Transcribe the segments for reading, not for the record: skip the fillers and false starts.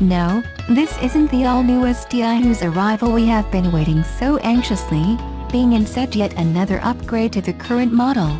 No, this isn't the all-new STI whose arrival we have been waiting so anxiously, being instead yet another upgrade to the current model.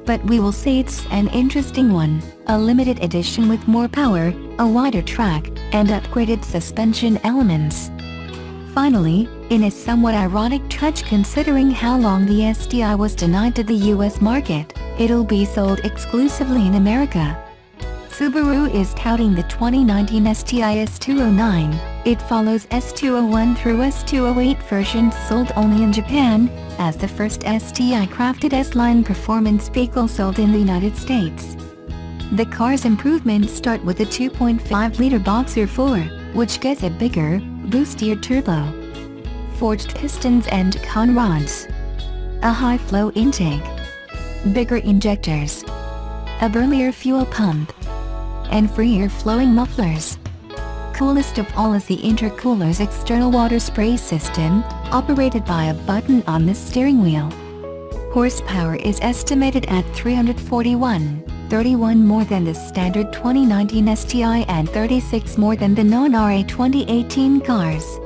But we will say it's an interesting one, a limited edition with more power, a wider track, and upgraded suspension elements. Finally, in a somewhat ironic touch considering how long the STI was denied to the US market, it'll be sold exclusively in America. Subaru is touting the 2019 STI S209. It follows S201 through S208 versions sold only in Japan, as the first STI-crafted S-Line performance vehicle sold in the United States. The car's improvements start with a 2.5-liter Boxer 4, which gets a bigger, boostier turbo, forged pistons and con rods, a high-flow intake, bigger injectors, a burlier fuel pump, and freer flowing mufflers. Coolest of all is the intercooler's external water spray system, operated by a button on the steering wheel. Horsepower is estimated at 341, 31 more than the standard 2019 STI and 36 more than the non-RA 2018 cars.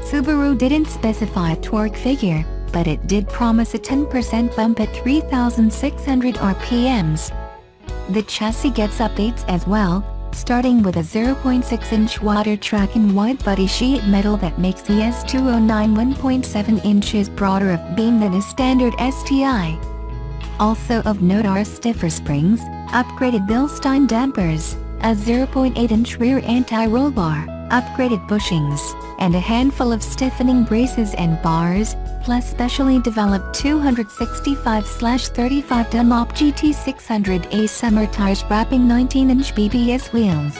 Subaru didn't specify a torque figure, but it did promise a 10% bump at 3,600 RPMs. The chassis gets updates as well, starting with a 0.6-inch wider track and wide body sheet metal that makes the S209 1.7 inches broader of beam than a standard STI. Also of note are stiffer springs, upgraded Bilstein dampers, a 0.8-inch rear anti-roll bar, upgraded bushings, and a handful of stiffening braces and bars, plus specially developed 265/35 Dunlop GT600A summer tires wrapping 19-inch BBS wheels.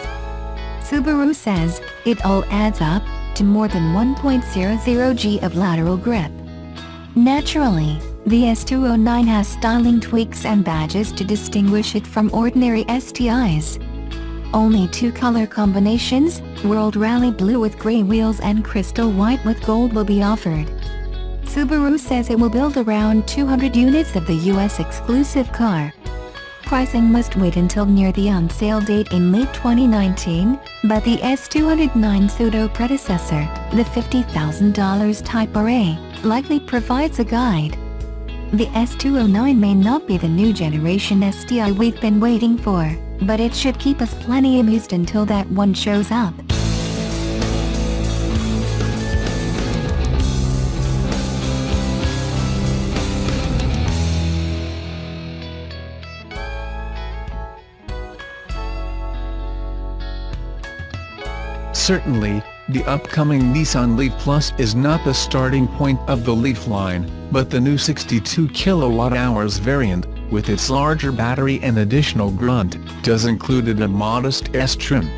Subaru says, it all adds up to more than 1.00 G of lateral grip. Naturally, the S209 has styling tweaks and badges to distinguish it from ordinary STIs. Only two color combinations, World Rally Blue with gray wheels and Crystal White with gold, will be offered. Subaru says it will build around 200 units of the US exclusive car. Pricing must wait until near the on-sale date in late 2019, but the S209 pseudo predecessor, the $50,000 Type RA, likely provides a guide. The S209 may not be the new generation STI we've been waiting for, but it should keep us plenty amused until that one shows up. Certainly, the upcoming Nissan Leaf Plus is not the starting point of the Leaf line, but the new 62 kWh variant, with its larger battery and additional grunt, does include a modest S trim.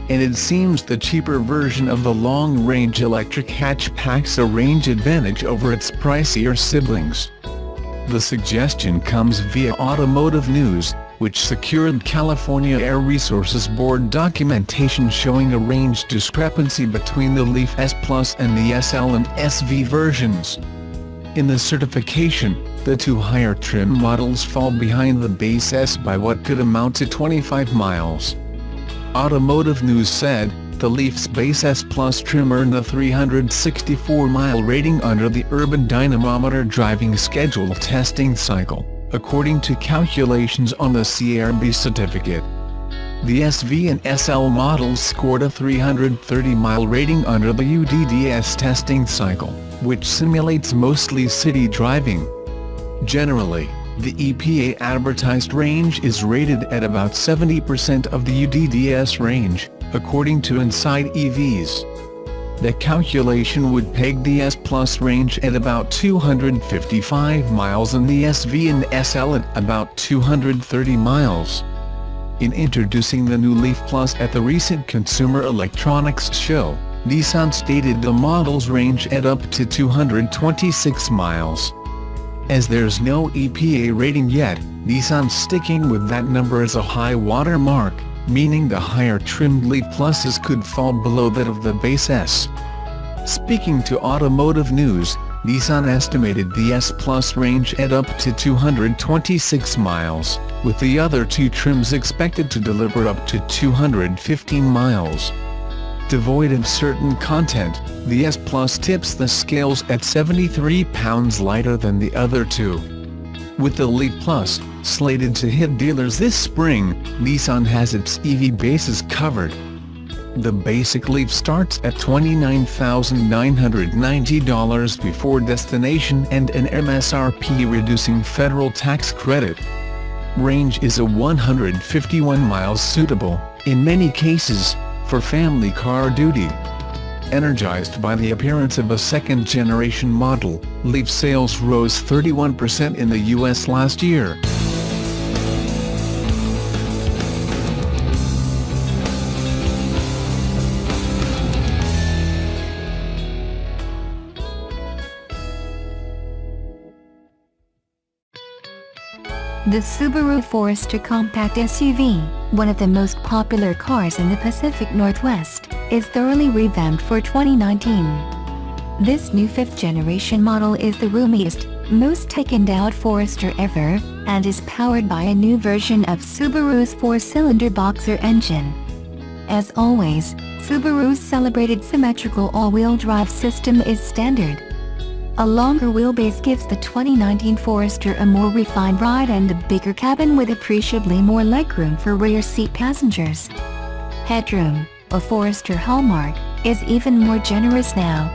And it seems the cheaper version of the long-range electric hatch packs a range advantage over its pricier siblings. The suggestion comes via Automotive News, which secured California Air Resources Board documentation showing a range discrepancy between the Leaf S Plus and the SL and SV versions. In the certification, the two higher trim models fall behind the base S by what could amount to 25 miles. Automotive News said, the Leaf's base S Plus trim earned the 364-mile rating under the Urban Dynamometer driving schedule testing cycle, according to calculations on the CRB certificate. The SV and SL models scored a 330-mile rating under the UDDS testing cycle, which simulates mostly city driving. Generally, the EPA advertised range is rated at about 70% of the UDDS range, according to Inside EVs. The calculation would peg the S Plus range at about 255 miles and the SV and SL at about 230 miles. In introducing the new Leaf Plus at the recent Consumer Electronics Show, Nissan stated the model's range at up to 226 miles. As there's no EPA rating yet, Nissan's sticking with that number as a high water mark, meaning the higher trimmed Leaf Pluses could fall below that of the base S. Speaking to Automotive News, Nissan estimated the S Plus range at up to 226 miles, with the other two trims expected to deliver up to 215 miles. Devoid of certain content, the S Plus tips the scales at 73 pounds lighter than the other two. With the Leaf Plus, slated to hit dealers this spring, Nissan has its EV bases covered. The basic Leaf starts at $29,990 before destination and an MSRP reducing federal tax credit. Range is a 151 miles, suitable, in many cases, for family car duty. Energized by the appearance of a second-generation model, Leaf sales rose 31% in the U.S. last year. The Subaru Forester Compact SUV, one of the most popular cars in the Pacific Northwest, is thoroughly revamped for 2019. This new fifth-generation model is the roomiest, most taken-out Forester ever, and is powered by a new version of Subaru's four-cylinder boxer engine. As always, Subaru's celebrated symmetrical all-wheel drive system is standard. A longer wheelbase gives the 2019 Forester a more refined ride and a bigger cabin with appreciably more legroom for rear seat passengers. Headroom, a Forester hallmark, is even more generous now.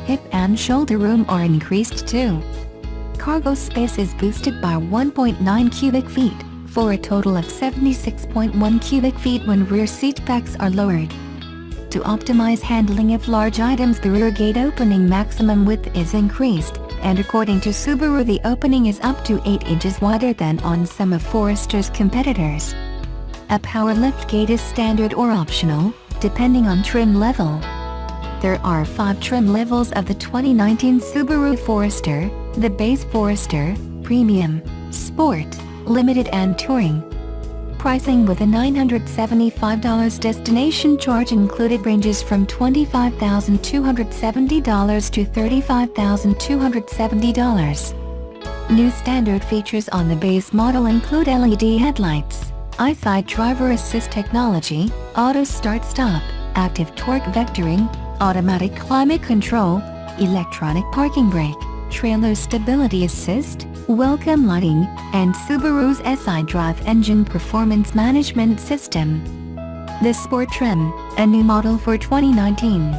Hip and shoulder room are increased too. Cargo space is boosted by 1.9 cubic feet, for a total of 76.1 cubic feet when rear seat backs are lowered. To optimize handling of large items, the rear gate opening maximum width is increased, and according to Subaru the opening is up to 8 inches wider than on some of Forester's competitors. A power lift gate is standard or optional, depending on trim level. There are 5 trim levels of the 2019 Subaru Forester: the Base Forester, Premium, Sport, Limited and Touring. Pricing with a $975 destination charge included ranges from $25,270 to $35,270. New standard features on the base model include LED headlights, eyesight driver assist technology, auto start-stop, active torque vectoring, automatic climate control, electronic parking brake, trailer stability assist, welcome lighting, and Subaru's SI Drive engine performance management system. The Sport trim, a new model for 2019.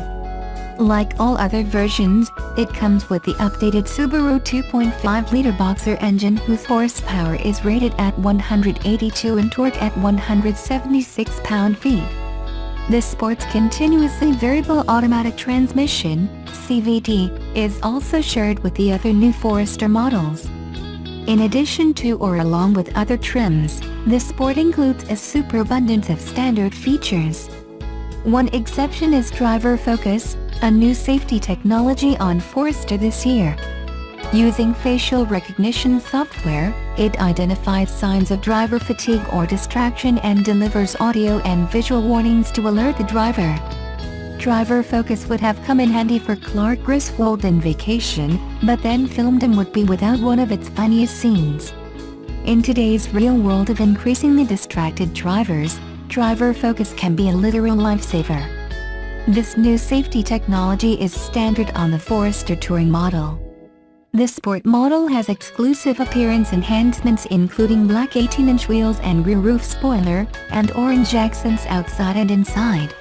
Like all other versions, it comes with the updated Subaru 2.5-liter boxer engine whose horsepower is rated at 182 and torque at 176 pound-feet. The Sport's continuously variable automatic transmission, CVT, is also shared with the other new Forester models. In addition to or along with other trims, the Sport includes a superabundance of standard features. One exception is driver focus, a new safety technology on Forester this year. Using facial recognition software, it identifies signs of driver fatigue or distraction and delivers audio and visual warnings to alert the driver. Driver focus would have come in handy for Clark Griswold in Vacation, but then filmed him would be without one of its funniest scenes. In today's real world of increasingly distracted drivers, driver focus can be a literal lifesaver. This new safety technology is standard on the Forester Touring model. The Sport model has exclusive appearance enhancements including black 18-inch wheels and rear roof spoiler, and orange accents outside and inside.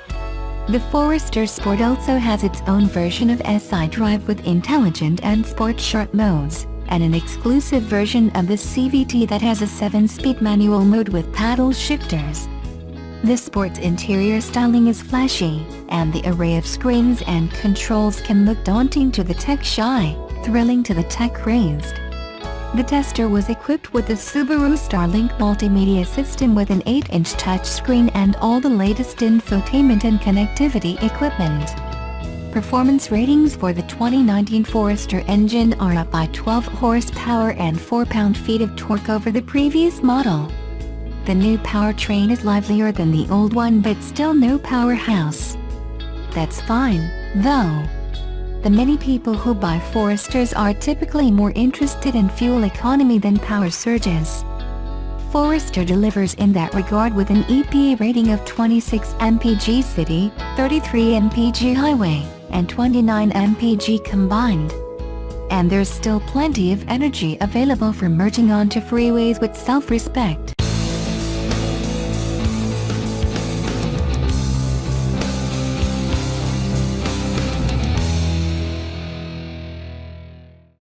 The Forester Sport also has its own version of SI Drive with intelligent and sport sharp modes, and an exclusive version of the CVT that has a 7-speed manual mode with paddle shifters. The Sport's interior styling is flashy, and the array of screens and controls can look daunting to the tech-shy, thrilling to the tech-crazed. The tester was equipped with the Subaru Starlink multimedia system with an 8-inch touchscreen and all the latest infotainment and connectivity equipment. Performance ratings for the 2019 Forester engine are up by 12 horsepower and 4 pound-feet of torque over the previous model. The new powertrain is livelier than the old one but still no powerhouse. That's fine, though. The many people who buy Foresters are typically more interested in fuel economy than power surges. Forester delivers in that regard with an EPA rating of 26 mpg city, 33 mpg highway, and 29 mpg combined. And there's still plenty of energy available for merging onto freeways with self-respect.